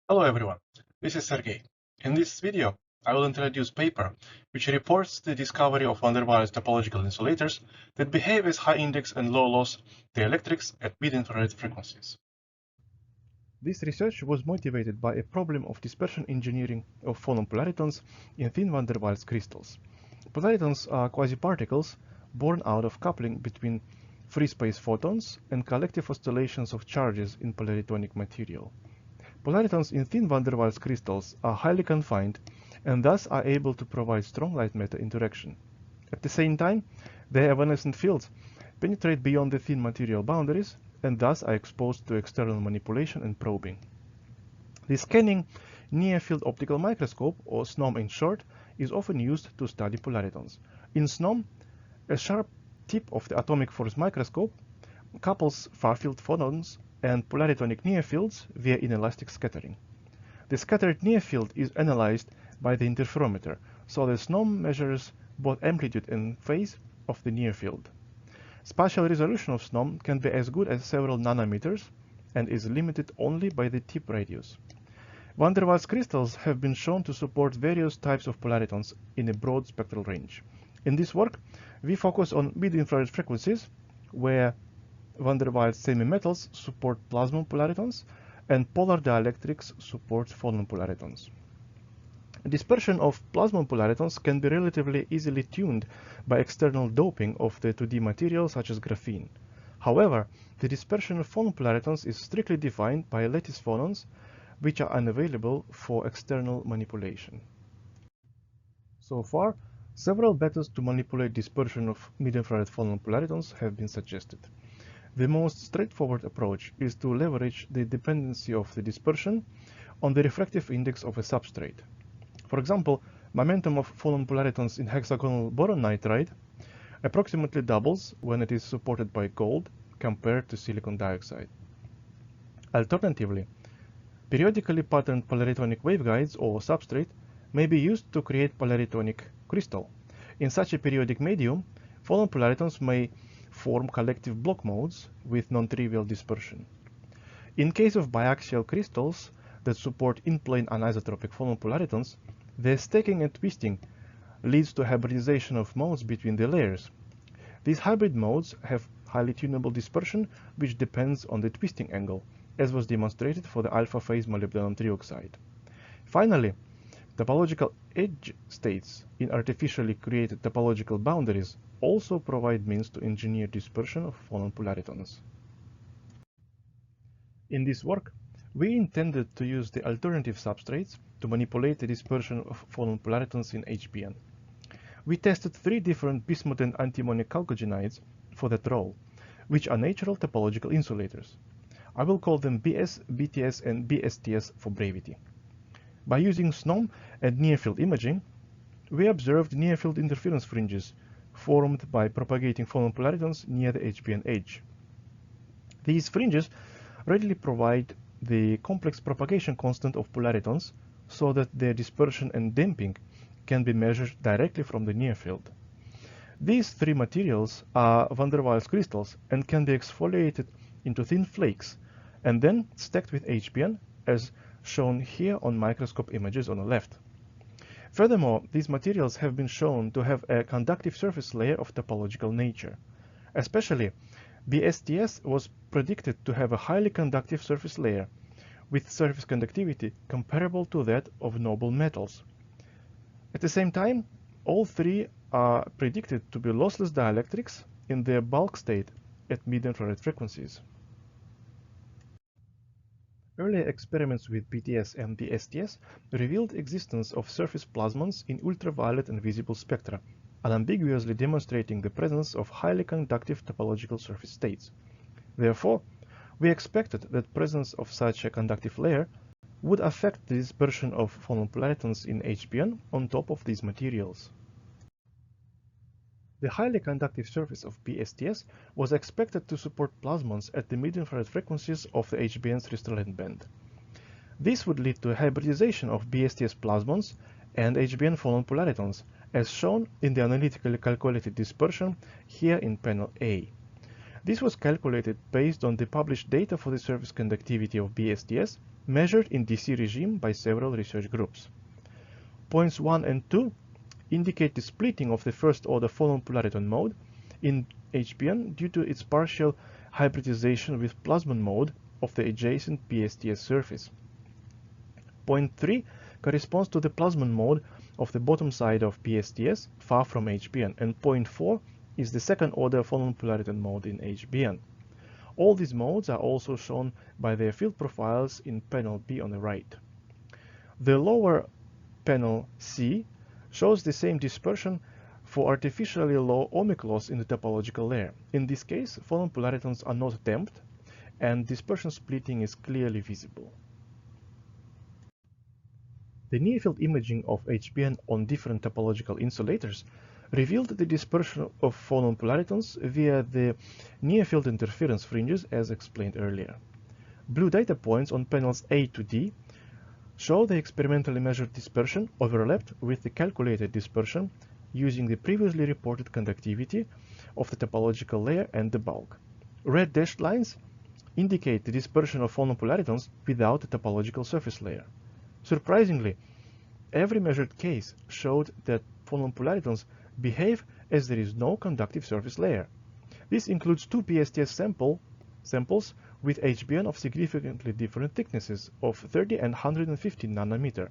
Hello everyone, this is Sergey. In this video, I will introduce a paper which reports the discovery of van der Waals topological insulators that behave as high index and low loss dielectrics at mid-infrared frequencies. This research was motivated by a problem of dispersion engineering of phonon polaritons in thin van der Waals crystals. Polaritons are quasi-particles born out of coupling between free space photons and collective oscillations of charges in polaritonic material. Polaritons in thin van der Waals crystals are highly confined and thus are able to provide strong light-matter interaction. At the same time, their evanescent fields penetrate beyond the thin material boundaries and thus are exposed to external manipulation and probing. The scanning near-field optical microscope, or SNOM in short, is often used to study polaritons. In SNOM, a sharp tip of the atomic force microscope couples far-field photons and polaritonic near fields via inelastic scattering. The scattered near field is analyzed by the interferometer, so the SNOM measures both amplitude and phase of the near field. Spatial resolution of SNOM can be as good as several nanometers and is limited only by the tip radius. Van der Waals crystals have been shown to support various types of polaritons in a broad spectral range. In this work, we focus on mid-infrared frequencies, where van der Waals semi-metals support plasmon polaritons and polar dielectrics support phonon polaritons. Dispersion of plasmon polaritons can be relatively easily tuned by external doping of the 2D material such as graphene. However, the dispersion of phonon polaritons is strictly defined by lattice phonons, which are unavailable for external manipulation. So far, several methods to manipulate dispersion of mid-infrared phonon polaritons have been suggested. The most straightforward approach is to leverage the dependency of the dispersion on the refractive index of a substrate. For example, momentum of phonon polaritons in hexagonal boron nitride approximately doubles when it is supported by gold compared to silicon dioxide. Alternatively, periodically patterned polaritonic waveguides or substrate may be used to create polaritonic crystal. In such a periodic medium, phonon polaritons may form collective block modes with non-trivial dispersion. In case of biaxial crystals that support in-plane anisotropic phonon polaritons, their stacking and twisting leads to hybridization of modes between the layers. These hybrid modes have highly tunable dispersion, which depends on the twisting angle, as was demonstrated for the alpha phase molybdenum trioxide. Finally, topological edge states in artificially created topological boundaries also provide means to engineer dispersion of phonon polaritons. In this work, we intended to use the alternative substrates to manipulate the dispersion of phonon polaritons in HBN. We tested 3 different bismuth and antimony chalcogenides for that role, which are natural topological insulators. I will call them BS, BTS, and BSTS for brevity. By using SNOM and near-field imaging, we observed near-field interference fringes formed by propagating phonon polaritons near the HBN edge. These fringes readily provide the complex propagation constant of polaritons so that their dispersion and damping can be measured directly from the near field. These 3 materials are van der Waals crystals and can be exfoliated into thin flakes and then stacked with HBN, as shown here on microscope images on the left. Furthermore, these materials have been shown to have a conductive surface layer of topological nature. Especially, BSTS was predicted to have a highly conductive surface layer with surface conductivity comparable to that of noble metals. At the same time, all 3 are predicted to be lossless dielectrics in their bulk state at mid-infrared frequencies. Earlier experiments with BTS and BSTS revealed existence of surface plasmons in ultraviolet and visible spectra, unambiguously demonstrating the presence of highly conductive topological surface states. Therefore, we expected that presence of such a conductive layer would affect the dispersion of phonon polaritons in HBN on top of these materials. The highly conductive surface of BSTS was expected to support plasmons at the mid-infrared frequencies of the HBN's Ristretland band. This would lead to hybridization of BSTS plasmons and HBN phonon polaritons, as shown in the analytically calculated dispersion here in panel A. This was calculated based on the published data for the surface conductivity of BSTS measured in DC regime by several research groups. Points 1 and 2 indicate the splitting of the first-order phonon polariton mode in HBN due to its partial hybridization with plasmon mode of the adjacent PSTS surface. Point 3 corresponds to the plasmon mode of the bottom side of PSTS far from HBN, and point 4 is the second-order phonon polariton mode in HBN. All these modes are also shown by their field profiles in panel B on the right. The lower panel C shows the same dispersion for artificially low ohmic loss in the topological layer. In this case, phonon polaritons are not damped, and dispersion splitting is clearly visible. The near-field imaging of HBN on different topological insulators revealed the dispersion of phonon polaritons via the near-field interference fringes as explained earlier. Blue data points on panels A to D show the experimentally measured dispersion overlapped with the calculated dispersion using the previously reported conductivity of the topological layer and the bulk. Red dashed lines indicate the dispersion of phonon polaritons without the topological surface layer. Surprisingly, every measured case showed that phonon polaritons behave as there is no conductive surface layer. This includes two PSTS samples with HBN of significantly different thicknesses of 30 and 150 nanometer,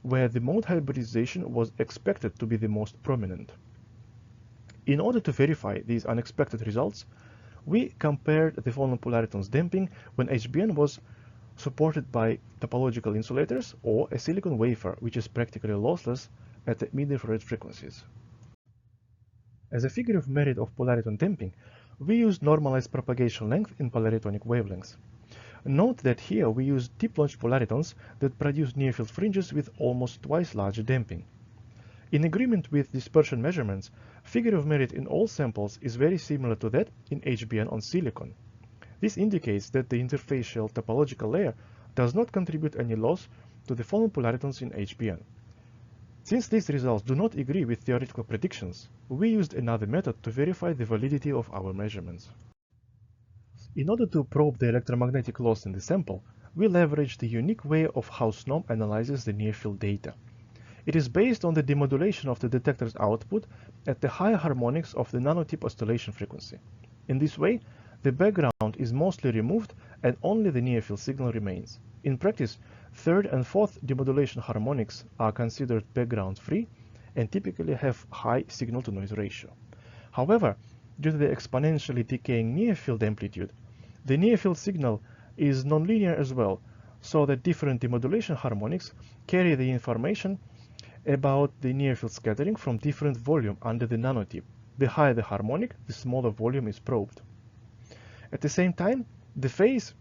where the mode hybridization was expected to be the most prominent. In order to verify these unexpected results, we compared the phonon polaritons damping when HBN was supported by topological insulators or a silicon wafer, which is practically lossless at the mid-infrared frequencies. As a figure of merit of polariton damping, we used normalized propagation length in polaritonic wavelengths. Note that here we use deep-launched polaritons that produce near-field fringes with almost twice larger damping. In agreement with dispersion measurements, figure of merit in all samples is very similar to that in HBN on silicon. This indicates that the interfacial topological layer does not contribute any loss to the phonon polaritons in HBN. Since these results do not agree with theoretical predictions, we used another method to verify the validity of our measurements. In order to probe the electromagnetic loss in the sample, we leveraged the unique way of how SNOM analyzes the near-field data. It is based on the demodulation of the detector's output at the higher harmonics of the nanotip oscillation frequency. In this way, the background is mostly removed and only the near-field signal remains. In practice, third and fourth demodulation harmonics are considered background-free and typically have high signal-to-noise ratio. However, due to the exponentially decaying near-field amplitude, the near-field signal is nonlinear as well, so that different demodulation harmonics carry the information about the near-field scattering from different volume under the nanotip. The higher the harmonic, the smaller volume is probed. At the same time, the phase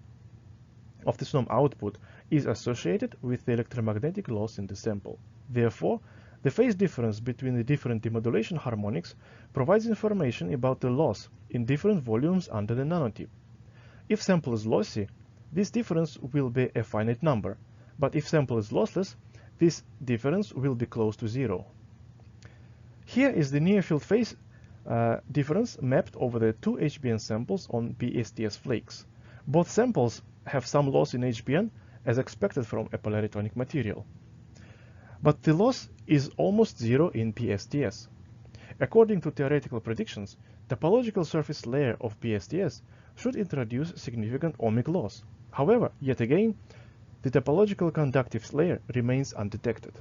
of the SNOM output is associated with the electromagnetic loss in the sample. Therefore, the phase difference between the different demodulation harmonics provides information about the loss in different volumes under the nanotip. If sample is lossy, this difference will be a finite number, but if sample is lossless, this difference will be close to zero. Here is the near-field phase difference mapped over the two HBN samples on PSTS flakes. Both samples have some loss in HBN as expected from a polaritonic material. But the loss is almost zero in PSTS. According to theoretical predictions, the topological surface layer of PSTS should introduce significant ohmic loss. However, yet again, the topological conductive layer remains undetected.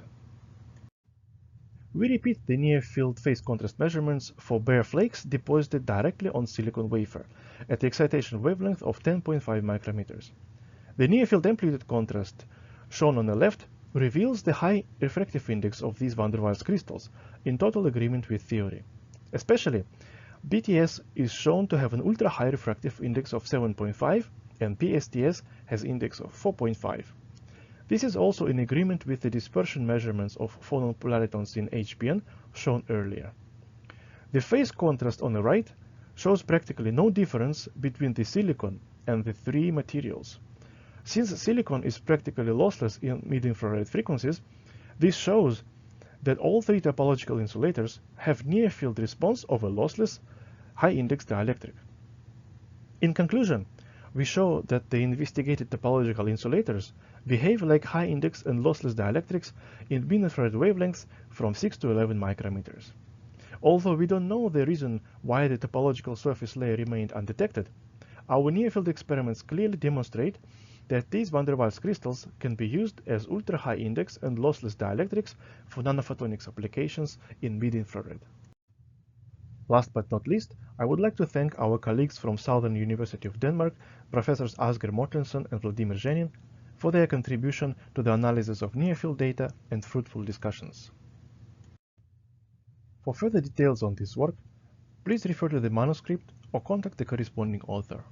We repeat the near-field phase contrast measurements for bare flakes deposited directly on silicon wafer at the excitation wavelength of 10.5 micrometers. The near-field amplitude contrast shown on the left reveals the high refractive index of these van der Waals crystals in total agreement with theory. Especially, BTS is shown to have an ultra-high refractive index of 7.5 and PSTS has index of 4.5. This is also in agreement with the dispersion measurements of phonon polaritons in HBN shown earlier. The phase contrast on the right shows practically no difference between the silicon and the three materials. Since silicon is practically lossless in mid-infrared frequencies, this shows that all three topological insulators have near-field response of a lossless, high-index dielectric. In conclusion, we show that the investigated topological insulators behave like high-index and lossless dielectrics in mid-infrared wavelengths from 6 to 11 micrometers. Although we don't know the reason why the topological surface layer remained undetected, our near-field experiments clearly demonstrate that these van der Waals crystals can be used as ultra-high index and lossless dielectrics for nanophotonics applications in mid-infrared. Last but not least, I would like to thank our colleagues from Southern University of Denmark, Professors Asger Mortensen and Vladimir Zhenin, for their contribution to the analysis of near-field data and fruitful discussions. For further details on this work, please refer to the manuscript or contact the corresponding author.